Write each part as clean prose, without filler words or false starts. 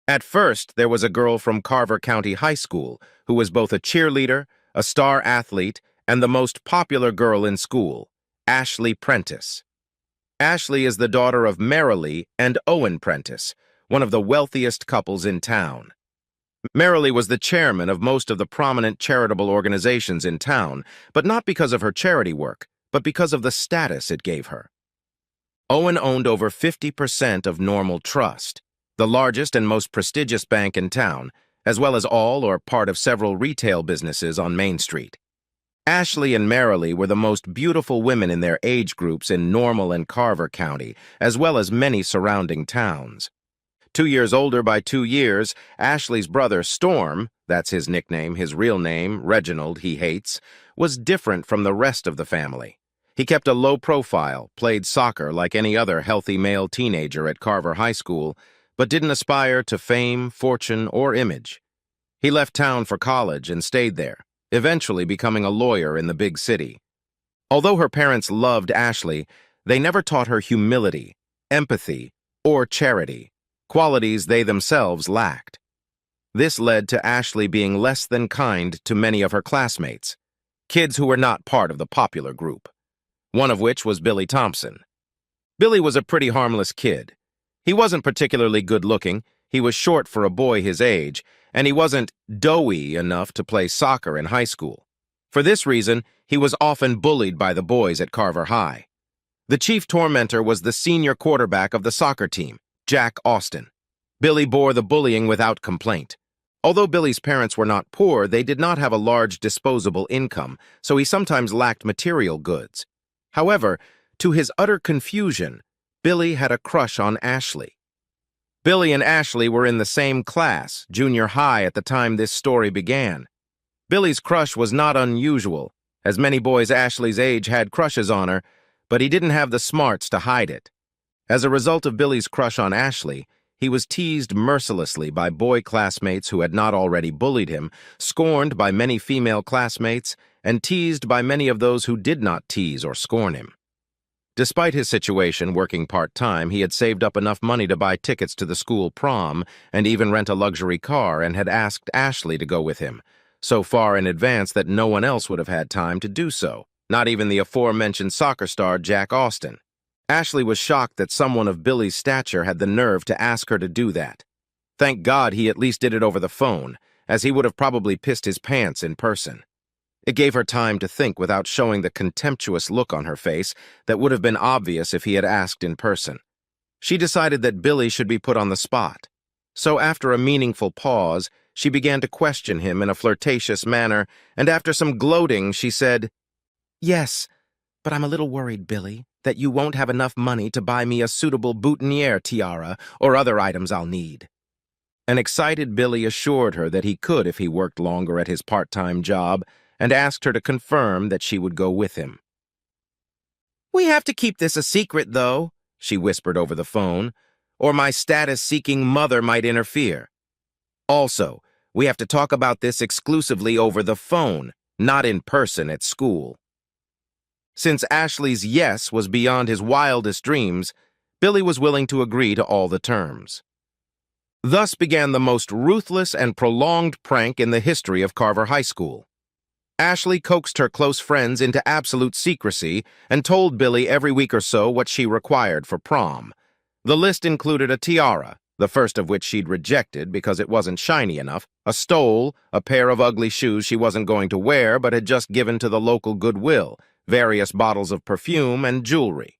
At first, there was a girl from Carver County High School who was both a cheerleader, a star athlete, and the most popular girl in school, Ashley Prentice. Ashley is the daughter of Marilee and Owen Prentice, one of the wealthiest couples in town. Marilee was the chairman of most of the prominent charitable organizations in town, but not because of her charity work, but because of the status it gave her. Owen owned over 50% of Normal Trust, the largest and most prestigious bank in town, as well as all or part of several retail businesses on Main Street. Ashley and Marilee were the most beautiful women in their age groups in Normal and Carver County, as well as many surrounding towns. 2 years older by 2 years, Ashley's brother Storm, that's his nickname, his real name, Reginald, he hates, was different from the rest of the family. He kept a low profile, played soccer like any other healthy male teenager at Carver High School, but didn't aspire to fame, fortune, or image. He left town for college and stayed there, eventually becoming a lawyer in the big city. Although her parents loved Ashley, they never taught her humility, empathy, or charity, qualities they themselves lacked. This led to Ashley being less than kind to many of her classmates, kids who were not part of the popular group, one of which was Billy Thompson. Billy was a pretty harmless kid. He wasn't particularly good-looking, he was short for a boy his age, and he wasn't doughy enough to play soccer in high school. For this reason, he was often bullied by the boys at Carver High. The chief tormentor was the senior quarterback of the soccer team, Jack Austin. Billy bore the bullying without complaint. Although Billy's parents were not poor, they did not have a large disposable income, so he sometimes lacked material goods. However, to his utter confusion, Billy had a crush on Ashley. Billy and Ashley were in the same class, junior high, at the time this story began. Billy's crush was not unusual, as many boys Ashley's age had crushes on her, but he didn't have the smarts to hide it. As a result of Billy's crush on Ashley, he was teased mercilessly by boy classmates who had not already bullied him, scorned by many female classmates, and teased by many of those who did not tease or scorn him. Despite his situation, working part-time, he had saved up enough money to buy tickets to the school prom and even rent a luxury car, and had asked Ashley to go with him, so far in advance that no one else would have had time to do so, not even the aforementioned soccer star Jack Austin. Ashley was shocked that someone of Billy's stature had the nerve to ask her to do that. Thank God he at least did it over the phone, as he would have probably pissed his pants in person. It gave her time to think without showing the contemptuous look on her face that would have been obvious if he had asked in person. She decided that Billy should be put on the spot. So after a meaningful pause, she began to question him in a flirtatious manner, and after some gloating, she said, "Yes, but I'm a little worried, Billy, that you won't have enough money to buy me a suitable boutonniere tiara or other items I'll need." An excited Billy assured her that he could if he worked longer at his part-time job, and asked her to confirm that she would go with him. "We have to keep this a secret, though," she whispered over the phone, "or my status-seeking mother might interfere. Also, we have to talk about this exclusively over the phone, not in person at school." Since Ashley's yes was beyond his wildest dreams, Billy was willing to agree to all the terms. Thus began the most ruthless and prolonged prank in the history of Carver High School. Ashley coaxed her close friends into absolute secrecy and told Billy every week or so what she required for prom. The list included a tiara, the first of which she'd rejected because it wasn't shiny enough, a stole, a pair of ugly shoes she wasn't going to wear but had just given to the local Goodwill, various bottles of perfume, and jewelry.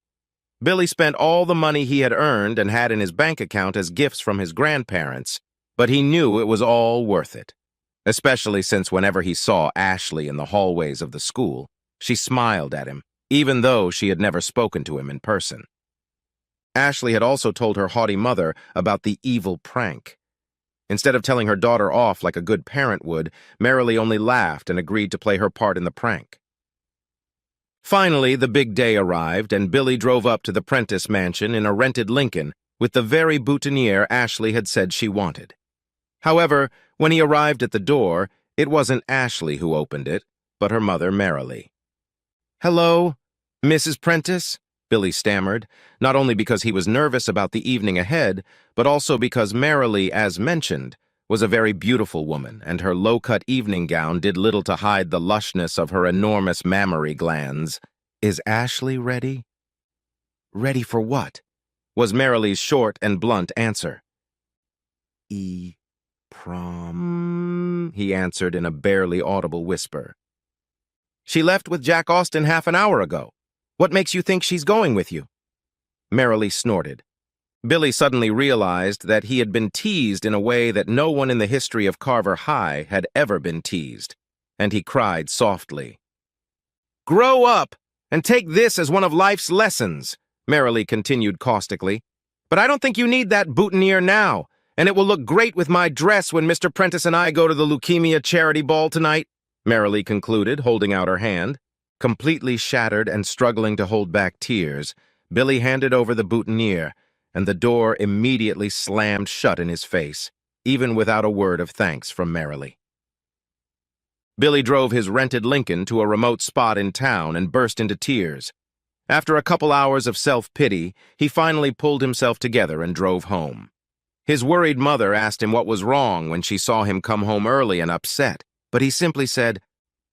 Billy spent all the money he had earned and had in his bank account as gifts from his grandparents, but he knew it was all worth it. Especially since whenever he saw Ashley in the hallways of the school, she smiled at him, even though she had never spoken to him in person. Ashley had also told her haughty mother about the evil prank. Instead of telling her daughter off like a good parent would, Marilee only laughed and agreed to play her part in the prank. Finally, the big day arrived, and Billy drove up to the Prentice mansion in a rented Lincoln with the very boutonniere Ashley had said she wanted. However, when he arrived at the door, it wasn't Ashley who opened it, but her mother, Marilee. "Hello, Mrs. Prentice?" Billy stammered, not only because he was nervous about the evening ahead, but also because Marilee, as mentioned, was a very beautiful woman, and her low-cut evening gown did little to hide the lushness of her enormous mammary glands. "Is Ashley ready?" "Ready for what?" was Marilee's short and blunt answer. Prom," he answered in a barely audible whisper. "She left with Jack Austin half an hour ago. What makes you think she's going with you?" Marilee snorted. Billy suddenly realized that he had been teased in a way that no one in the history of Carver High had ever been teased, and he cried softly. "Grow up and take this as one of life's lessons," Marilee continued caustically. "But I don't think you need that boutonniere now, and it will look great with my dress when Mr. Prentice and I go to the leukemia charity ball tonight," Marilee concluded, holding out her hand. Completely shattered and struggling to hold back tears, Billy handed over the boutonniere, and the door immediately slammed shut in his face, even without a word of thanks from Marilee. Billy drove his rented Lincoln to a remote spot in town and burst into tears. After a couple hours of self-pity, he finally pulled himself together and drove home. His worried mother asked him what was wrong when she saw him come home early and upset, but he simply said,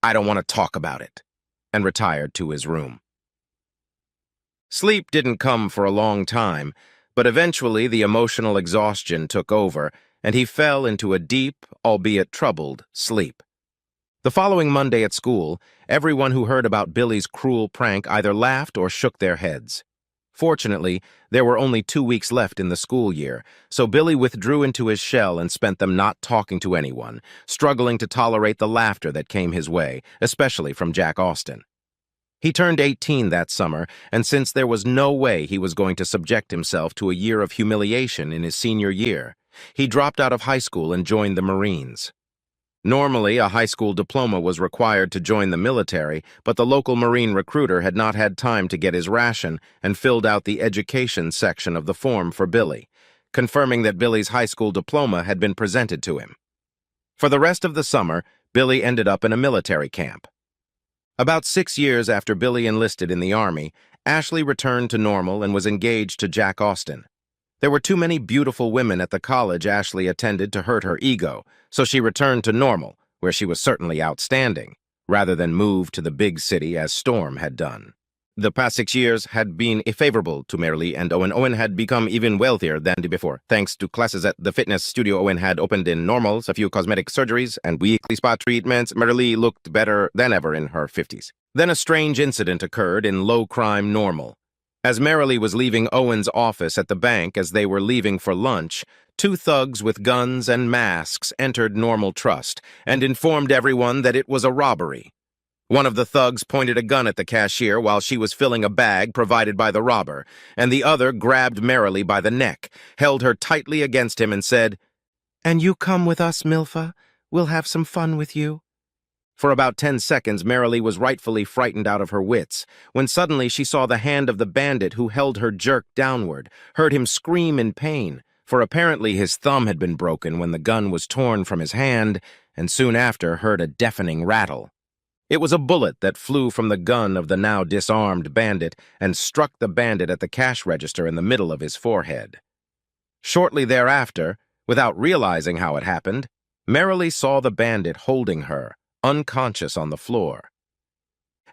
"I don't want to talk about it," and retired to his room. Sleep didn't come for a long time, but eventually the emotional exhaustion took over, and he fell into a deep, albeit troubled, sleep. The following Monday at school, everyone who heard about Billy's cruel prank either laughed or shook their heads. Fortunately, there were only 2 weeks left in the school year, so Billy withdrew into his shell and spent them not talking to anyone, struggling to tolerate the laughter that came his way, especially from Jack Austin. He turned 18 that summer, and since there was no way he was going to subject himself to a year of humiliation in his senior year, he dropped out of high school and joined the Marines. Normally, a high school diploma was required to join the military, but the local Marine recruiter had not had time to get his ration and filled out the education section of the form for Billy, confirming that Billy's high school diploma had been presented to him. For the rest of the summer, Billy ended up in a military camp. About 6 years after Billy enlisted in the Army, Ashley returned to normal and was engaged to Jack Austin. There were too many beautiful women at the college Ashley attended to hurt her ego, so she returned to normal, where she was certainly outstanding, rather than move to the big city as Storm had done. The past 6 years had been favorable to Marilee and Owen. Owen had become even wealthier than before. Thanks to classes at the fitness studio Owen had opened in normals, a few cosmetic surgeries, and weekly spa treatments, Marilee looked better than ever in her 50s. Then a strange incident occurred in low-crime normal. As Marilee was leaving Owen's office at the bank as they were leaving for lunch, 2 thugs with guns and masks entered Normal Trust and informed everyone that it was a robbery. One of the thugs pointed a gun at the cashier while she was filling a bag provided by the robber, and the other grabbed Marilee by the neck, held her tightly against him, and said, "And you come with us, Milfa? We'll have some fun with you." For about 10 seconds, Marilee was rightfully frightened out of her wits, when suddenly she saw the hand of the bandit who held her jerk downward, heard him scream in pain, for apparently his thumb had been broken when the gun was torn from his hand, and soon after heard a deafening rattle. It was a bullet that flew from the gun of the now disarmed bandit and struck the bandit at the cash register in the middle of his forehead. Shortly thereafter, without realizing how it happened, Marilee saw the bandit holding her, unconscious on the floor.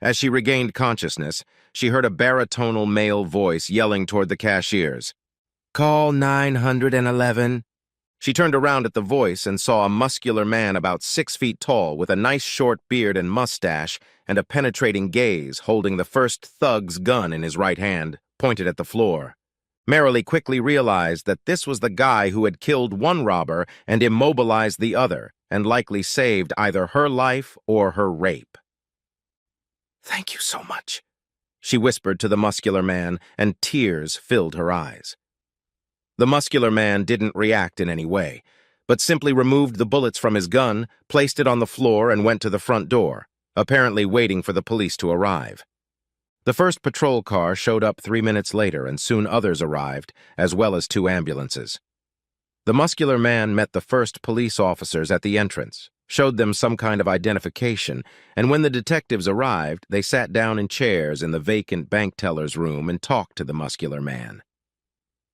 As she regained consciousness, she heard a baritonal male voice yelling toward the cashiers, "Call 911. She turned around at the voice and saw a muscular man about 6 feet tall with a nice short beard and mustache and a penetrating gaze holding the first thug's gun in his right hand, pointed at the floor. Marilee quickly realized that this was the guy who had killed one robber and immobilized the other, and likely saved either her life or her rape. "Thank you so much," she whispered to the muscular man, and tears filled her eyes. The muscular man didn't react in any way, but simply removed the bullets from his gun, placed it on the floor, and went to the front door, apparently waiting for the police to arrive. The first patrol car showed up 3 minutes later, and soon others arrived, as well as 2 ambulances. The muscular man met the first police officers at the entrance, showed them some kind of identification, and when the detectives arrived, they sat down in chairs in the vacant bank teller's room and talked to the muscular man.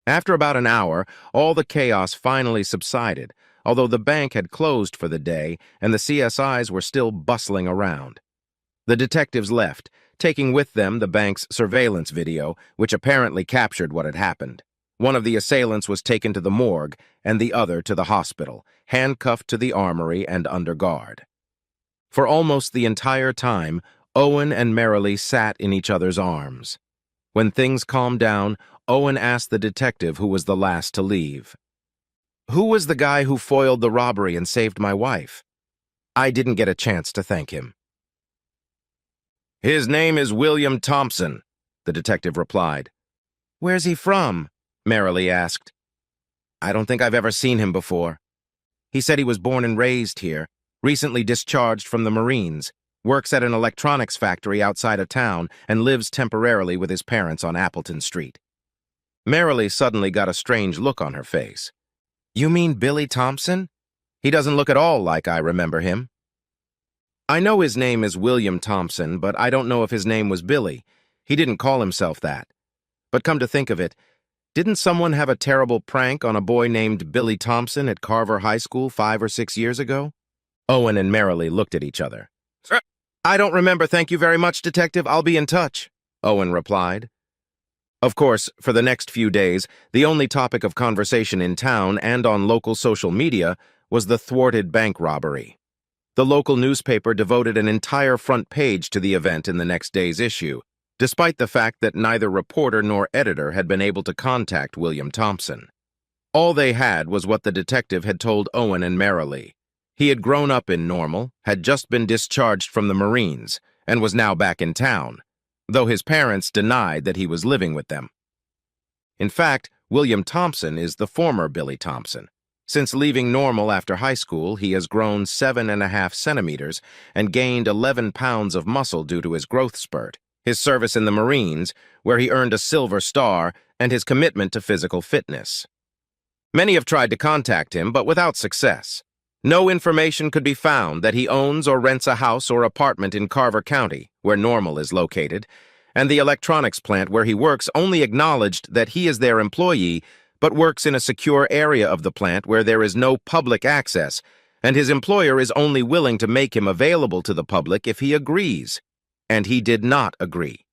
After about an hour, all the chaos finally subsided, although the bank had closed for the day and the CSIs were still bustling around. The detectives left, taking with them the bank's surveillance video, which apparently captured what had happened. One of the assailants was taken to the morgue and the other to the hospital, handcuffed to the armory and under guard. For almost the entire time, Owen and Merrily sat in each other's arms. When things calmed down, Owen asked the detective who was the last to leave. "Who was the guy who foiled the robbery and saved my wife?" I didn't get a chance to thank him. "His name is William Thompson," the detective replied. "Where's he from?" Merrily asked. "I don't think I've ever seen him before. He said he was born and raised here, recently discharged from the Marines, works at an electronics factory outside of town, and lives temporarily with his parents on Appleton Street." Merrily suddenly got a strange look on her face. "You mean Billy Thompson? He doesn't look at all like I remember him." "I know his name is William Thompson, but I don't know if his name was Billy. He didn't call himself that. But come to think of it, didn't someone have a terrible prank on a boy named Billy Thompson at Carver High School 5 or 6 years ago?" Owen and Merrily looked at each other. "I don't remember, thank you very much, Detective. I'll be in touch," Owen replied. Of course, for the next few days, the only topic of conversation in town and on local social media was the thwarted bank robbery. The local newspaper devoted an entire front page to the event in the next day's issue, despite the fact that neither reporter nor editor had been able to contact William Thompson. All they had was what the detective had told Owen and Merrily. He had grown up in Normal, had just been discharged from the Marines, and was now back in town, though his parents denied that he was living with them. In fact, William Thompson is the former Billy Thompson. Since leaving Normal after high school, he has grown 7.5 centimeters and gained 11 pounds of muscle due to his growth spurt, his service in the Marines, where he earned a Silver Star, and his commitment to physical fitness. Many have tried to contact him, but without success. No information could be found that he owns or rents a house or apartment in Carver County, where Normal is located, and the electronics plant where he works only acknowledged that he is their employee, but works in a secure area of the plant where there is no public access, and his employer is only willing to make him available to the public if he agrees. And he did not agree.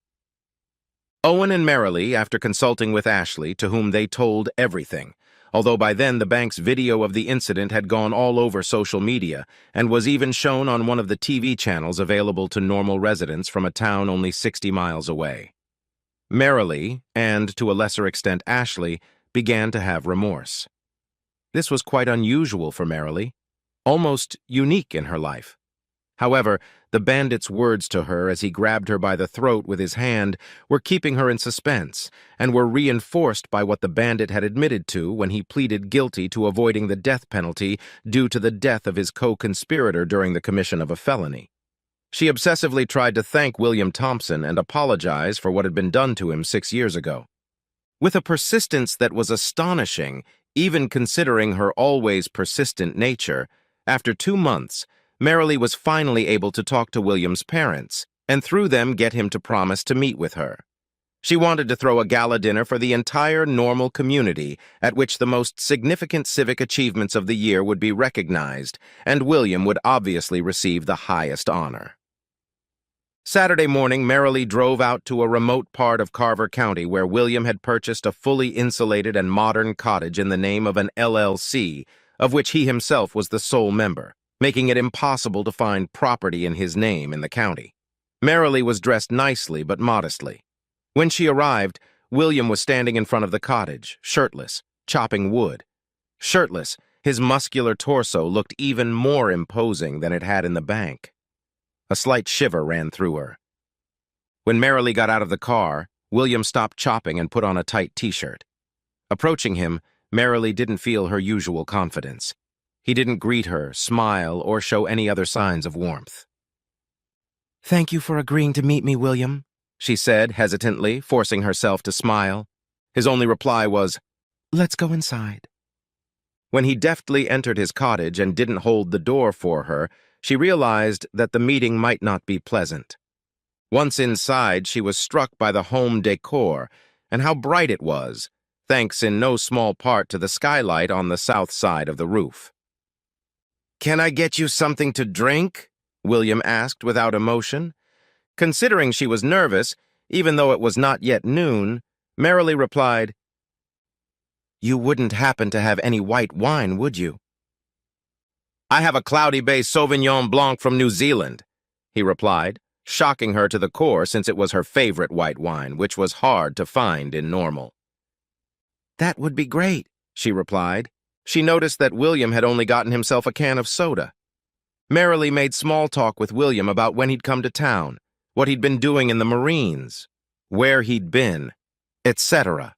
Owen and Merrily, after consulting with Ashley, to whom they told everything, although by then the bank's video of the incident had gone all over social media and was even shown on one of the TV channels available to Normal residents from a town only 60 miles away. Merrily, and to a lesser extent Ashley, began to have remorse. This was quite unusual for Merrily, almost unique in her life. However, the bandit's words to her as he grabbed her by the throat with his hand were keeping her in suspense and were reinforced by what the bandit had admitted to when he pleaded guilty to avoiding the death penalty due to the death of his co-conspirator during the commission of a felony. She obsessively tried to thank William Thompson and apologize for what had been done to him 6 years ago. With a persistence that was astonishing, even considering her always persistent nature, after 2 months, Merrily was finally able to talk to William's parents, and through them get him to promise to meet with her. She wanted to throw a gala dinner for the entire Normal community, at which the most significant civic achievements of the year would be recognized, and William would obviously receive the highest honor. Saturday morning, Merrily drove out to a remote part of Carver County where William had purchased a fully insulated and modern cottage in the name of an LLC, of which he himself was the sole member, making it impossible to find property in his name in the county. Merrily was dressed nicely but modestly. When she arrived, William was standing in front of the cottage, shirtless, chopping wood. Shirtless, his muscular torso looked even more imposing than it had in the bank. A slight shiver ran through her. When Merrily got out of the car, William stopped chopping and put on a tight t-shirt. Approaching him, Merrily didn't feel her usual confidence. He didn't greet her, smile, or show any other signs of warmth. "Thank you for agreeing to meet me, William," she said hesitantly, forcing herself to smile. His only reply was, "Let's go inside." When he deftly entered his cottage and didn't hold the door for her, she realized that the meeting might not be pleasant. Once inside, she was struck by the home decor and how bright it was, thanks in no small part to the skylight on the south side of the roof. "Can I get you something to drink?" William asked without emotion. Considering she was nervous, even though it was not yet noon, merrily replied, "You wouldn't happen to have any white wine, would you?" "I have a Cloudy Bay Sauvignon Blanc from New Zealand," he replied, shocking her to the core since it was her favorite white wine, which was hard to find in Normal. "That would be great," she replied. She noticed that William had only gotten himself a can of soda. Merrily made small talk with William about when he'd come to town, what he'd been doing in the Marines, where he'd been, etc.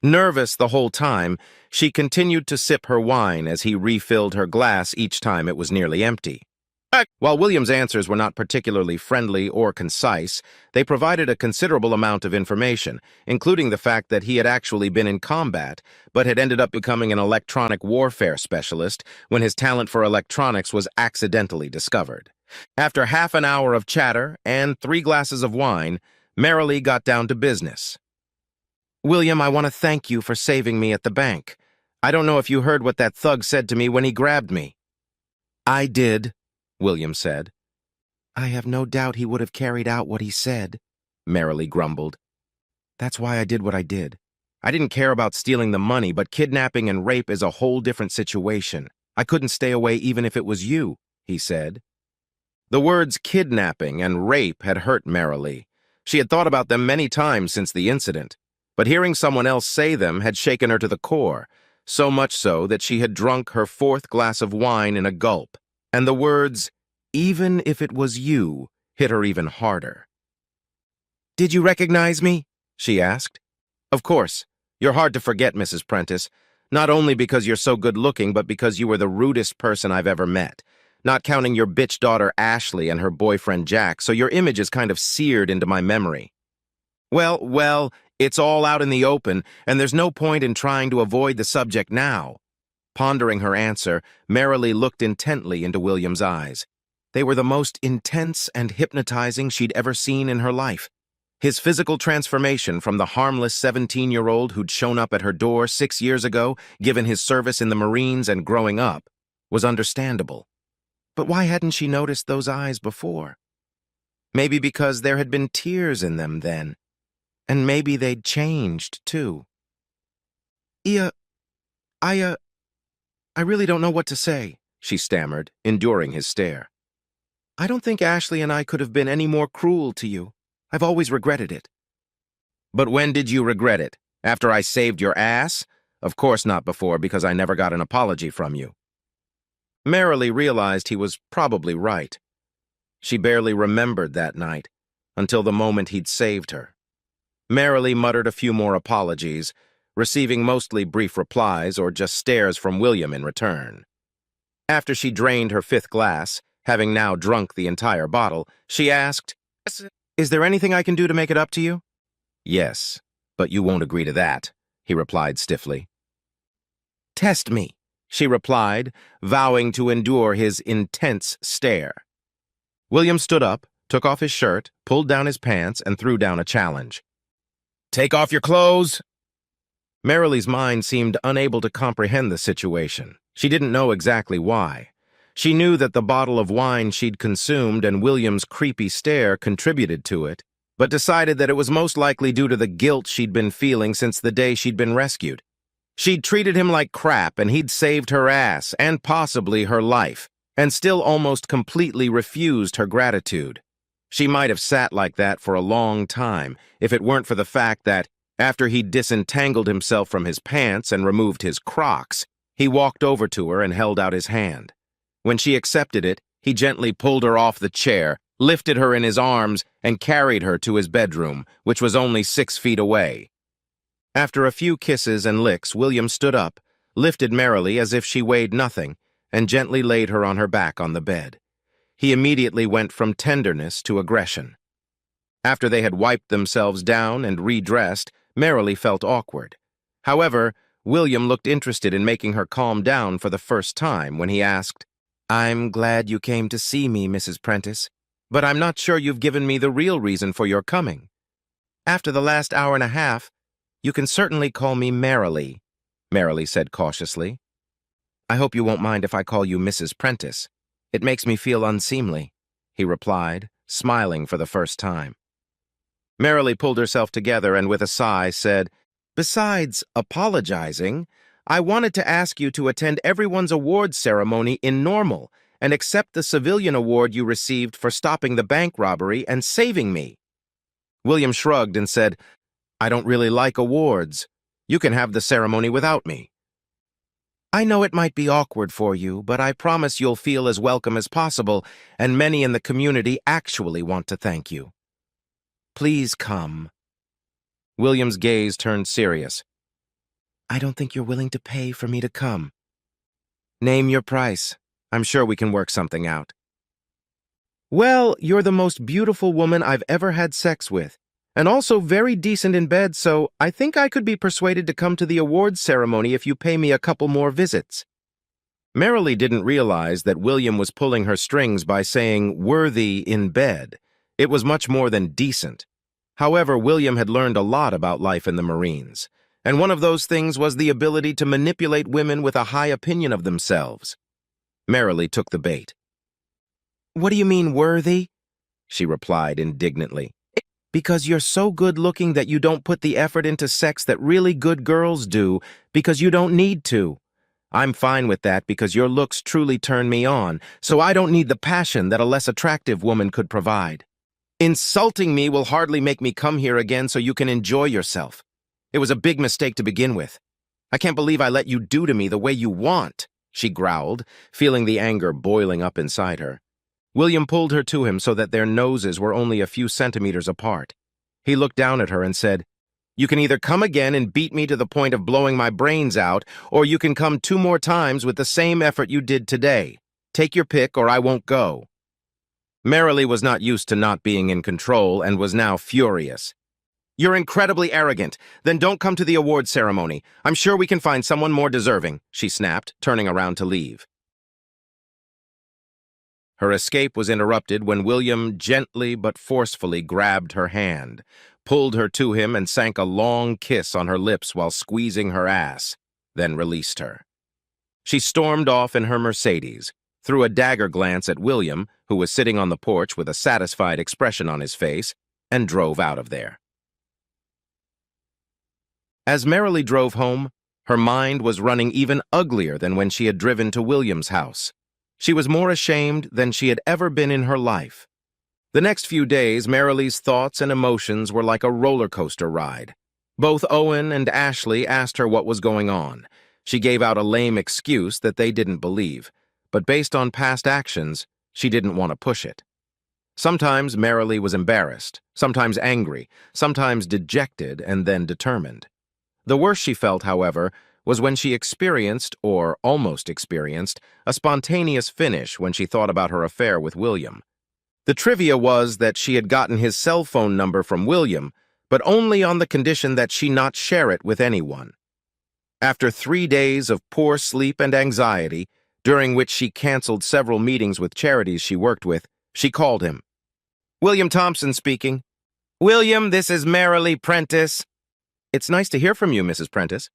Nervous the whole time, she continued to sip her wine as he refilled her glass each time it was nearly empty. While William's answers were not particularly friendly or concise, they provided a considerable amount of information, including the fact that he had actually been in combat, but had ended up becoming an electronic warfare specialist when his talent for electronics was accidentally discovered. After half an hour of chatter and 3 glasses of wine, merrily got down to business. "William, I want to thank you for saving me at the bank. I don't know if you heard what that thug said to me when he grabbed me." "I did," William said. "I have no doubt he would have carried out what he said," merrily grumbled. "That's why I did what I did. I didn't care about stealing the money, but kidnapping and rape is a whole different situation. I couldn't stay away even if it was you," he said. The words kidnapping and rape had hurt Merrily. She had thought about them many times since the incident, but hearing someone else say them had shaken her to the core, so much so that she had drunk her 4th glass of wine in a gulp, and the words, "even if it was you," hit her even harder. "Did you recognize me?" she asked. "Of course. You're hard to forget, Mrs. Prentice, not only because you're so good-looking, but because you were the rudest person I've ever met. Not counting your bitch daughter Ashley and her boyfriend Jack, so your image is kind of seared into my memory." Well, it's all out in the open, and there's no point in trying to avoid the subject now." Pondering her answer, Merrily looked intently into William's eyes. They were the most intense and hypnotizing she'd ever seen in her life. His physical transformation from the harmless 17-year-old who'd shown up at her door 6 years ago, given his service in the Marines and growing up, was understandable. But why hadn't she noticed those eyes before? Maybe because there had been tears in them then. And maybe they'd changed, too. I really don't know what to say," she stammered, enduring his stare. "I don't think Ashley and I could have been any more cruel to you. I've always regretted it." "But when did you regret it? After I saved your ass? Of course not before, because I never got an apology from you." Merrily realized he was probably right. She barely remembered that night, until the moment he'd saved her. Merrily muttered a few more apologies, receiving mostly brief replies or just stares from William in return. After she drained her 5th glass, having now drunk the entire bottle, she asked, "Is there anything I can do to make it up to you?" "Yes, but you won't agree to that," he replied stiffly. "Test me," she replied, vowing to endure his intense stare. William stood up, took off his shirt, pulled down his pants, and threw down a challenge. "Take off your clothes!" Merrily's mind seemed unable to comprehend the situation. She didn't know exactly why. She knew that the bottle of wine she'd consumed and William's creepy stare contributed to it, but decided that it was most likely due to the guilt she'd been feeling since the day she'd been rescued. She'd treated him like crap, and he'd saved her ass, and possibly her life, and still almost completely refused her gratitude. She might have sat like that for a long time, if it weren't for the fact that, after he'd disentangled himself from his pants and removed his Crocs, he walked over to her and held out his hand. When she accepted it, he gently pulled her off the chair, lifted her in his arms, and carried her to his bedroom, which was only 6 feet away. After a few kisses and licks, William stood up, lifted Merrily as if she weighed nothing, and gently laid her on her back on the bed. He immediately went from tenderness to aggression. After they had wiped themselves down and redressed, Merrily felt awkward. However, William looked interested in making her calm down for the first time when he asked, "I'm glad you came to see me, Mrs. Prentice, but I'm not sure you've given me the real reason for your coming. After the last hour and a half, you can certainly call me Merrily," Merrily said cautiously. "I hope you won't mind if I call you Mrs. Prentice. It makes me feel unseemly," he replied, smiling for the first time. Merrily pulled herself together and with a sigh said, "Besides apologizing, I wanted to ask you to attend everyone's awards ceremony in normal and accept the civilian award you received for stopping the bank robbery and saving me." William shrugged and said, "I don't really like awards. You can have the ceremony without me." "I know it might be awkward for you, but I promise you'll feel as welcome as possible, and many in the community actually want to thank you. Please come." William's gaze turned serious. "I don't think you're willing to pay for me to come." "Name your price. I'm sure we can work something out." "Well, you're the most beautiful woman I've ever had sex with, and also very decent in bed, so I think I could be persuaded to come to the awards ceremony if you pay me a couple more visits." Merrily didn't realize that William was pulling her strings by saying worthy in bed. It was much more than decent. However, William had learned a lot about life in the Marines, and one of those things was the ability to manipulate women with a high opinion of themselves. Merrily took the bait. "What do you mean, worthy?" she replied indignantly. "Because you're so good-looking that you don't put the effort into sex that really good girls do, because you don't need to. I'm fine with that because your looks truly turn me on, so I don't need the passion that a less attractive woman could provide. Insulting me will hardly make me come here again so you can enjoy yourself. It was a big mistake to begin with. I can't believe I let you do to me the way you want," she growled, feeling the anger boiling up inside her. William pulled her to him so that their noses were only a few centimeters apart. He looked down at her and said, "You can either come again and beat me to the point of blowing my brains out, or you can come 2 more times with the same effort you did today. Take your pick or I won't go." Merrily was not used to not being in control and was now furious. "You're incredibly arrogant. Then don't come to the award ceremony. I'm sure we can find someone more deserving," she snapped, turning around to leave. Her escape was interrupted when William gently but forcefully grabbed her hand, pulled her to him and sank a long kiss on her lips while squeezing her ass, then released her. She stormed off in her Mercedes, threw a dagger glance at William, who was sitting on the porch with a satisfied expression on his face, and drove out of there. As Merrily drove home, her mind was running even uglier than when she had driven to William's house. She was more ashamed than she had ever been in her life. The next few days, Merrily's thoughts and emotions were like a roller coaster ride. Both Owen and Ashley asked her what was going on. She gave out a lame excuse that they didn't believe, but based on past actions, she didn't want to push it. Sometimes Merrily was embarrassed, sometimes angry, sometimes dejected, and then determined. The worst she felt, however, was when she experienced, or almost experienced, a spontaneous finish when she thought about her affair with William. The trivia was that she had gotten his cell phone number from William, but only on the condition that she not share it with anyone. After 3 days of poor sleep and anxiety, during which she canceled several meetings with charities she worked with, she called him. "William Thompson speaking." "William, this is Merrily Prentice." "It's nice to hear from you, Mrs. Prentice.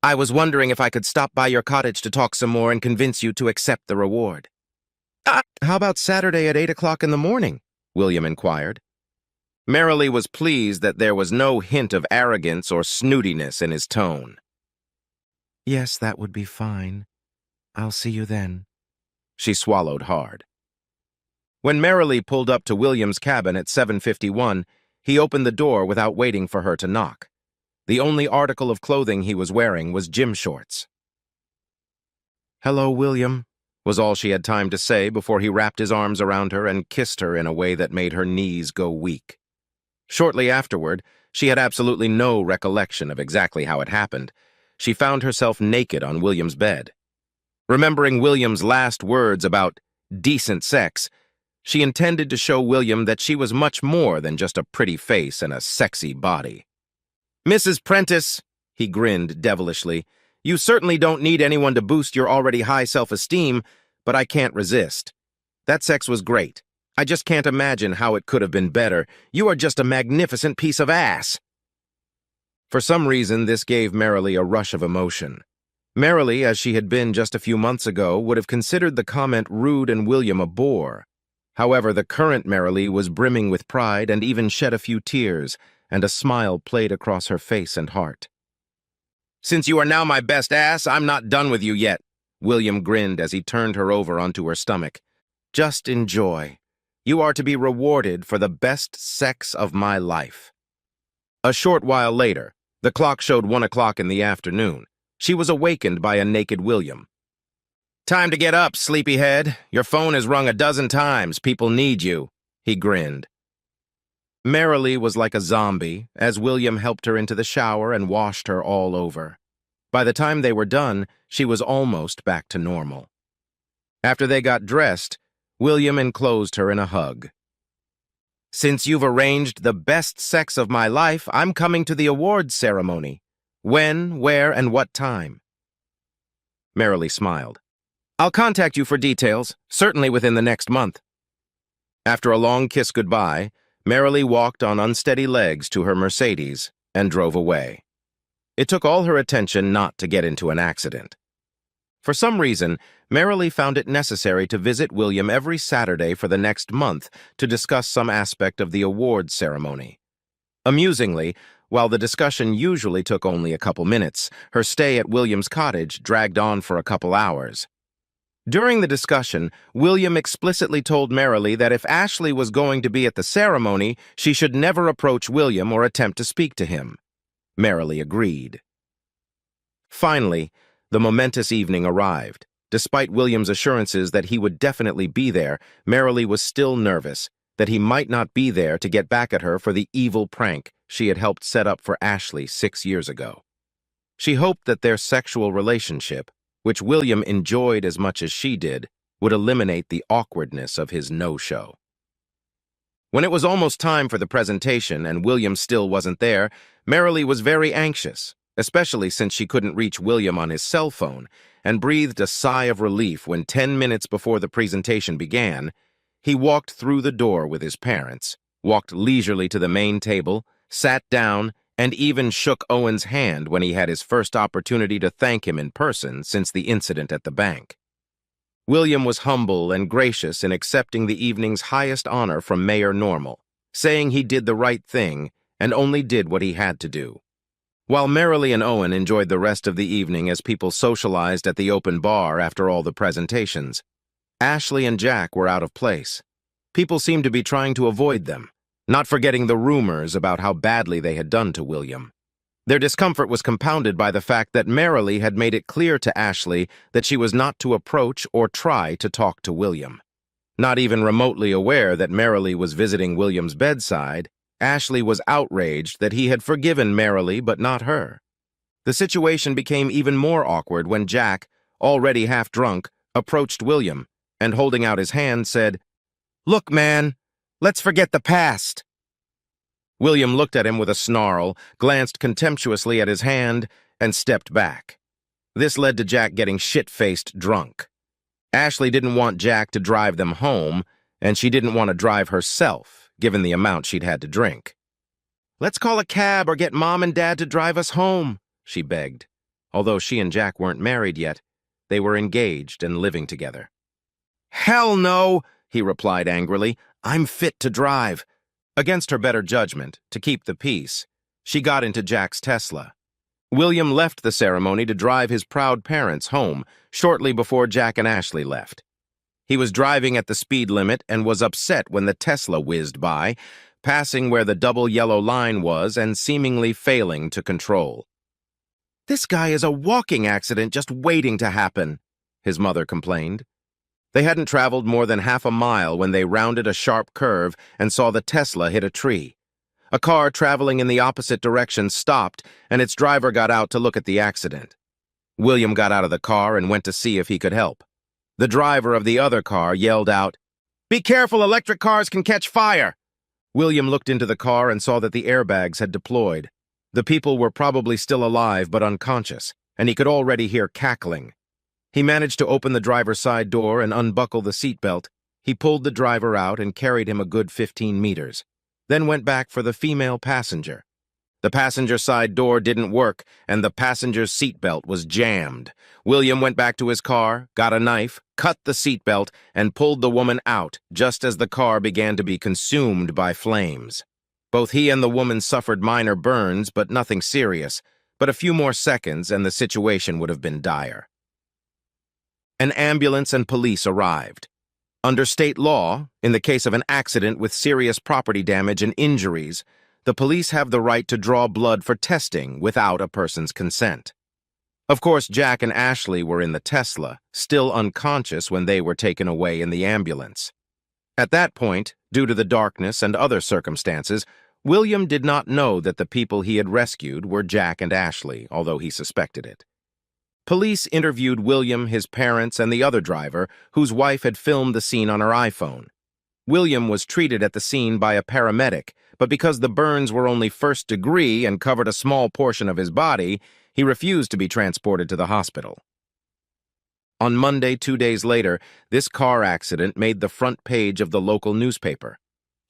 I was wondering if I could stop by your cottage to talk some more and convince you to accept the reward." How about Saturday at 8 o'clock in the morning?" William inquired. Merrily was pleased that there was no hint of arrogance or snootiness in his tone. "Yes, that would be fine. I'll see you then." She swallowed hard. When Merrily pulled up to William's cabin at 7:51, he opened the door without waiting for her to knock. The only article of clothing he was wearing was gym shorts. "Hello, William," was all she had time to say before he wrapped his arms around her and kissed her in a way that made her knees go weak. Shortly afterward, she had absolutely no recollection of exactly how it happened. She found herself naked on William's bed. Remembering William's last words about decent sex, she intended to show William that she was much more than just a pretty face and a sexy body. "Mrs. Prentice," he grinned devilishly, You certainly don't need anyone to boost your already high self-esteem, but I can't resist. That sex was great. I just can't imagine how it could have been better. You are just a magnificent piece of ass." For some reason, this gave Marilee a rush of emotion. Marilee, as she had been just a few months ago, would have considered the comment rude and William a bore. However, the current Marilee was brimming with pride and even shed a few tears, and a smile played across her face and heart. "Since you are now my best ass, I'm not done with you yet," William grinned as he turned her over onto her stomach. "Just enjoy. You are to be rewarded for the best sex of my life." A short while later, the clock showed 1 o'clock in the afternoon. She was awakened by a naked William. "Time to get up, sleepyhead. Your phone has rung a dozen times. People need you," he grinned. Marilee was like a zombie, as William helped her into the shower and washed her all over. By the time they were done, she was almost back to normal. After they got dressed, William enclosed her in a hug. "Since you've arranged the best sex of my life, I'm coming to the awards ceremony. When, where, and what time?" Marilee smiled. "I'll contact you for details, certainly within the next month." After a long kiss goodbye, Marilee walked on unsteady legs to her Mercedes and drove away. It took all her attention not to get into an accident. For some reason, Marilee found it necessary to visit William every Saturday for the next month to discuss some aspect of the awards ceremony. Amusingly, while the discussion usually took only a couple minutes, her stay at William's cottage dragged on for a couple hours. During the discussion, William explicitly told Marilee that if Ashley was going to be at the ceremony, she should never approach William or attempt to speak to him. Marilee agreed. Finally, the momentous evening arrived. Despite William's assurances that he would definitely be there, Marilee was still nervous that he might not be there to get back at her for the evil prank she had helped set up for Ashley 6 years ago. She hoped that their sexual relationship, which William enjoyed as much as she did, would eliminate the awkwardness of his no-show. When it was almost time for the presentation and William still wasn't there, Marilee was very anxious, especially since she couldn't reach William on his cell phone, and breathed a sigh of relief when 10 minutes before the presentation began, he walked through the door with his parents, walked leisurely to the main table, sat down, and even shook Owen's hand when he had his first opportunity to thank him in person since the incident at the bank. William was humble and gracious in accepting the evening's highest honor from Mayor Normal, saying he did the right thing and only did what he had to do. While Marilee and Owen enjoyed the rest of the evening as people socialized at the open bar after all the presentations, Ashley and Jack were out of place. People seemed to be trying to avoid them, not forgetting the rumors about how badly they had done to William. Their discomfort was compounded by the fact that Marilee had made it clear to Ashley that she was not to approach or try to talk to William. Not even remotely aware that Marilee was visiting William's bedside, Ashley was outraged that he had forgiven Marilee but not her. The situation became even more awkward when Jack, already half drunk, approached William and, holding out his hand, said, "Look, man, let's forget the past." William looked at him with a snarl, glanced contemptuously at his hand, and stepped back. This led to Jack getting shit-faced drunk. Ashley didn't want Jack to drive them home, and she didn't want to drive herself, given the amount she'd had to drink. "Let's call a cab or get Mom and Dad to drive us home," she begged. Although she and Jack weren't married yet, they were engaged and living together. "Hell no," he replied angrily. "I'm fit to drive." Against her better judgment, to keep the peace, she got into Jack's Tesla. William left the ceremony to drive his proud parents home shortly before Jack and Ashley left. He was driving at the speed limit and was upset when the Tesla whizzed by, passing where the double yellow line was and seemingly failing to control. "This guy is a walking accident just waiting to happen," his mother complained. They hadn't traveled more than half a mile when they rounded a sharp curve and saw the Tesla hit a tree. A car traveling in the opposite direction stopped, and its driver got out to look at the accident. William got out of the car and went to see if he could help. The driver of the other car yelled out, "Be careful, electric cars can catch fire!" William looked into the car and saw that the airbags had deployed. The people were probably still alive but unconscious. and he could already hear cackling. He managed to open the driver's side door and unbuckle the seatbelt. He pulled the driver out and carried him a good 15 meters, then went back for the female passenger. The passenger side door didn't work, and the passenger's seatbelt was jammed. William went back to his car, got a knife, cut the seatbelt, and pulled the woman out just as the car began to be consumed by flames. Both he and the woman suffered minor burns, but nothing serious. But a few more seconds and the situation would have been dire. An ambulance and police arrived. Under state law, in the case of an accident with serious property damage and injuries, the police have the right to draw blood for testing without a person's consent. Of course, Jack and Ashley were in the Tesla, still unconscious when they were taken away in the ambulance. At that point, due to the darkness and other circumstances, William did not know that the people he had rescued were Jack and Ashley, although he suspected it. Police interviewed William, his parents, and the other driver, whose wife had filmed the scene on her iPhone. William was treated at the scene by a paramedic, but because the burns were only first degree and covered a small portion of his body, he refused to be transported to the hospital. On Monday, 2 days later, this car accident made the front page of the local newspaper.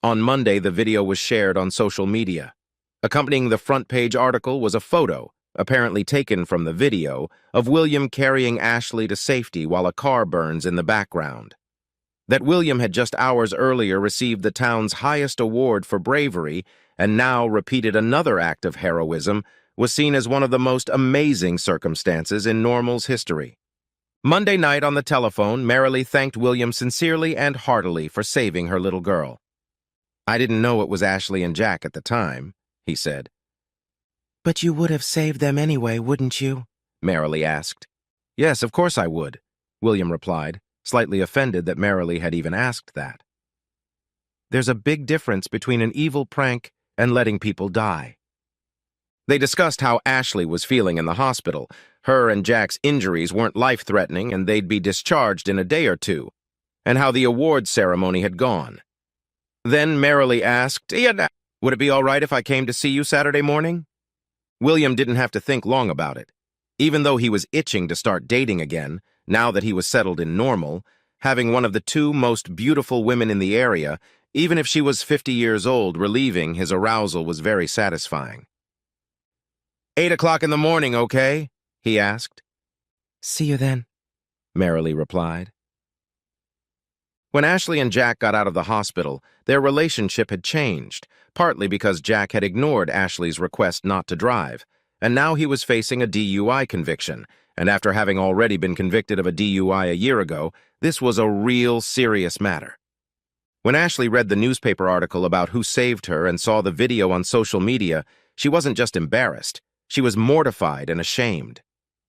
On Monday, the video was shared on social media. Accompanying the front page article was a photo, apparently taken from the video, of William carrying Ashley to safety while a car burns in the background. That William had just hours earlier received the town's highest award for bravery and now repeated another act of heroism was seen as one of the most amazing circumstances in Normal's history. Monday night on the telephone, Marilee thanked William sincerely and heartily for saving her little girl. "I didn't know it was Ashley and Jack at the time," he said. "But you would have saved them anyway, wouldn't you?" Marilee asked. "Yes, of course I would," William replied, slightly offended that Marilee had even asked that. There's a big difference between an evil prank and letting people die. They discussed how Ashley was feeling in the hospital. Her and Jack's injuries weren't life-threatening and they'd be discharged in a day or two, and how the awards ceremony had gone. Then Marilee asked, "Would it be all right if I came to see you Saturday morning?" William didn't have to think long about it. Even though he was itching to start dating again, now that he was settled in Normal, having one of the two most beautiful women in the area, even if she was 50 years old, relieving his arousal was very satisfying. 8 o'clock in the morning, okay? He asked. "See you then," Marilee replied. When Ashley and Jack got out of the hospital, their relationship had changed, partly because Jack had ignored Ashley's request not to drive, and now he was facing a DUI conviction, and after having already been convicted of a DUI a year ago, this was a real serious matter. When Ashley read the newspaper article about who saved her and saw the video on social media, she wasn't just embarrassed, she was mortified and ashamed.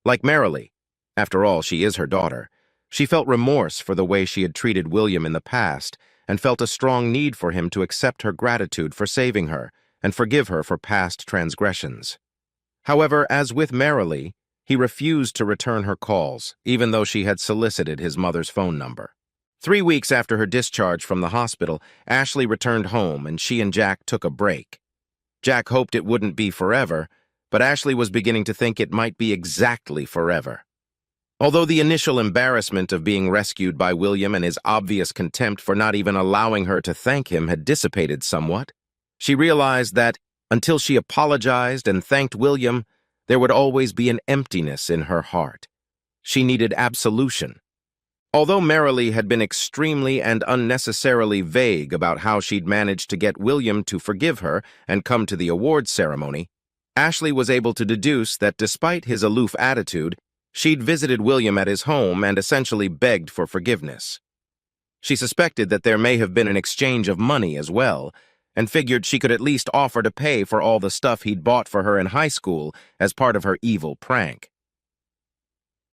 Like Marilee, after all, she is her daughter, she felt remorse for the way she had treated William in the past and felt a strong need for him to accept her gratitude for saving her and forgive her for past transgressions. However, as with Marilee, he refused to return her calls, even though she had solicited his mother's phone number. 3 weeks after her discharge from the hospital, Ashley returned home and she and Jack took a break. Jack hoped it wouldn't be forever, but Ashley was beginning to think it might be exactly forever. Although the initial embarrassment of being rescued by William and his obvious contempt for not even allowing her to thank him had dissipated somewhat, she realized that, until she apologized and thanked William, there would always be an emptiness in her heart. She needed absolution. Although Marilee had been extremely and unnecessarily vague about how she'd managed to get William to forgive her and come to the awards ceremony, Ashley was able to deduce that despite his aloof attitude, she'd visited William at his home and essentially begged for forgiveness. She suspected that there may have been an exchange of money as well, and figured she could at least offer to pay for all the stuff he'd bought for her in high school as part of her evil prank.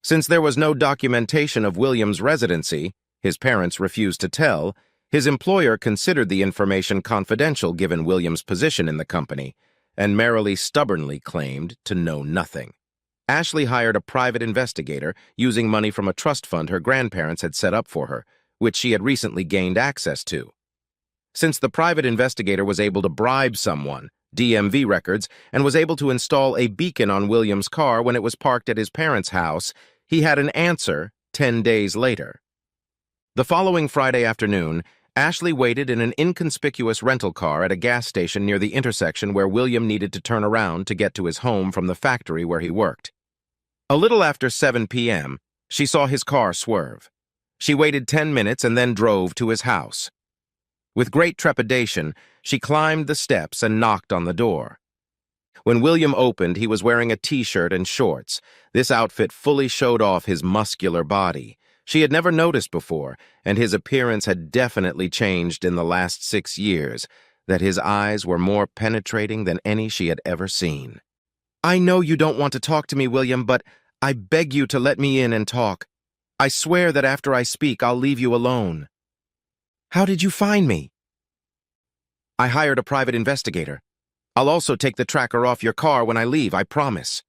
Since there was no documentation of William's residency, his parents refused to tell, his employer considered the information confidential given William's position in the company, and Marilee stubbornly claimed to know nothing. Ashley hired a private investigator using money from a trust fund her grandparents had set up for her, which she had recently gained access to. Since the private investigator was able to bribe someone, DMV records, and was able to install a beacon on William's car when it was parked at his parents' house. He had an answer 10 days later. The following Friday afternoon, Ashley waited in an inconspicuous rental car at a gas station near the intersection where William needed to turn around to get to his home from the factory where he worked. A little after 7 p.m., she saw his car swerve. She waited 10 minutes and then drove to his house. With great trepidation, she climbed the steps and knocked on the door. When William opened, he was wearing a t-shirt and shorts. This outfit fully showed off his muscular body. She had never noticed before, and his appearance had definitely changed in the last 6 years, that his eyes were more penetrating than any she had ever seen. "I know you don't want to talk to me, William, but I beg you to let me in and talk. I swear that after I speak, I'll leave you alone." "How did you find me?" "I hired a private investigator. I'll also take the tracker off your car when I leave, I promise."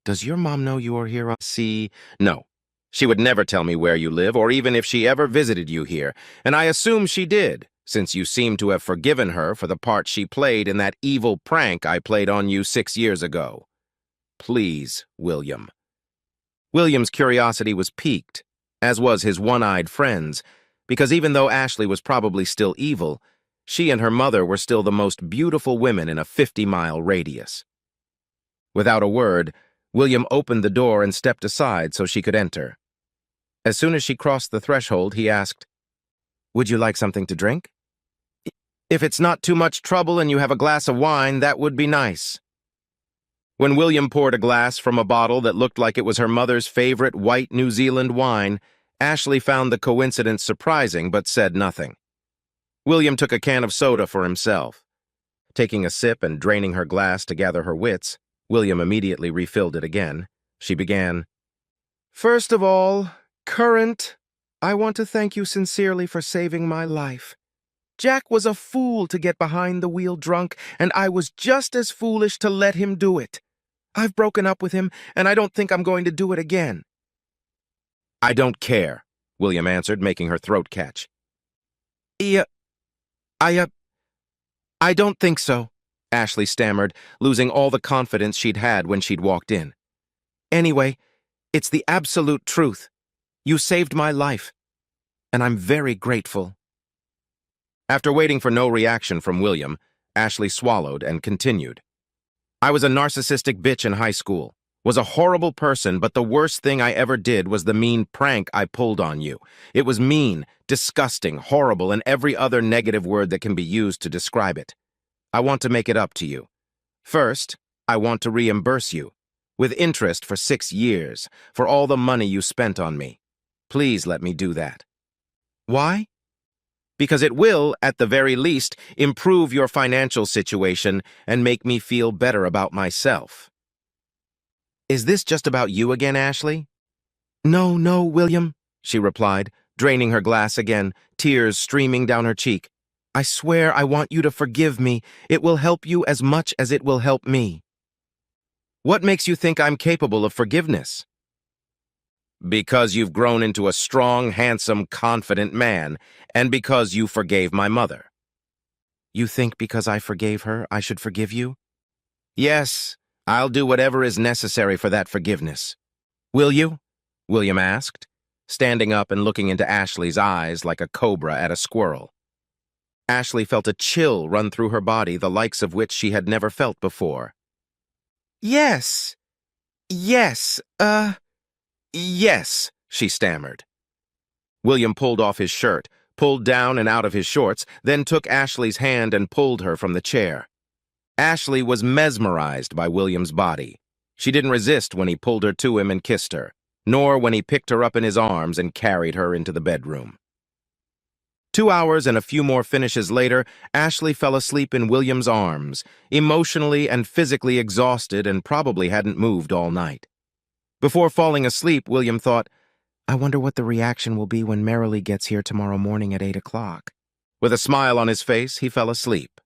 "Does your mom know you are here?" "See, no. She would never tell me where you live, or even if she ever visited you here, and I assume she did, since you seem to have forgiven her for the part she played in that evil prank I played on you 6 years ago. Please, William." William's curiosity was piqued, as was his one-eyed friend's, because even though Ashley was probably still evil, she and her mother were still the most beautiful women in a 50-mile radius. Without a word, William opened the door and stepped aside so she could enter. As soon as she crossed the threshold, he asked, "Would you like something to drink?" "If it's not too much trouble and you have a glass of wine, that would be nice." When William poured a glass from a bottle that looked like it was her mother's favorite white New Zealand wine, Ashley found the coincidence surprising but said nothing. William took a can of soda for himself. Taking a sip and draining her glass to gather her wits, William immediately refilled it again. She began, "First of all, Current, I want to thank you sincerely for saving my life. Jack was a fool to get behind the wheel drunk, and I was just as foolish to let him do it. I've broken up with him, and I don't think I'm going to do it again." "I don't care," William answered, making her throat catch. I don't think so," Ashley stammered, losing all the confidence she'd had when she'd walked in. "Anyway, it's the absolute truth. You saved my life, and I'm very grateful." After waiting for no reaction from William, Ashley swallowed and continued. "I was a narcissistic bitch in high school, was a horrible person, but the worst thing I ever did was the mean prank I pulled on you. It was mean, disgusting, horrible, and every other negative word that can be used to describe it. I want to make it up to you. First, I want to reimburse you, with interest for 6 years, for all the money you spent on me. Please let me do that." "Why?" "Because it will, at the very least, improve your financial situation and make me feel better about myself." "Is this just about you again, Ashley?" No, William," she replied, draining her glass again, tears streaming down her cheek. "I swear I want you to forgive me. It will help you as much as it will help me." "What makes you think I'm capable of forgiveness?" "Because you've grown into a strong, handsome, confident man, and because you forgave my mother." "You think because I forgave her, I should forgive you?" "Yes, I'll do whatever is necessary for that forgiveness." "Will you?" William asked, standing up and looking into Ashley's eyes like a cobra at a squirrel. Ashley felt a chill run through her body, the likes of which she had never felt before. Yes, she stammered. William pulled off his shirt, pulled down and out of his shorts, then took Ashley's hand and pulled her from the chair. Ashley was mesmerized by William's body. She didn't resist when he pulled her to him and kissed her, nor when he picked her up in his arms and carried her into the bedroom. 2 hours and a few more finishes later, Ashley fell asleep in William's arms, emotionally and physically exhausted and probably hadn't moved all night. Before falling asleep, William thought, "I wonder what the reaction will be when Merrily gets here tomorrow morning at 8 o'clock. With a smile on his face, he fell asleep.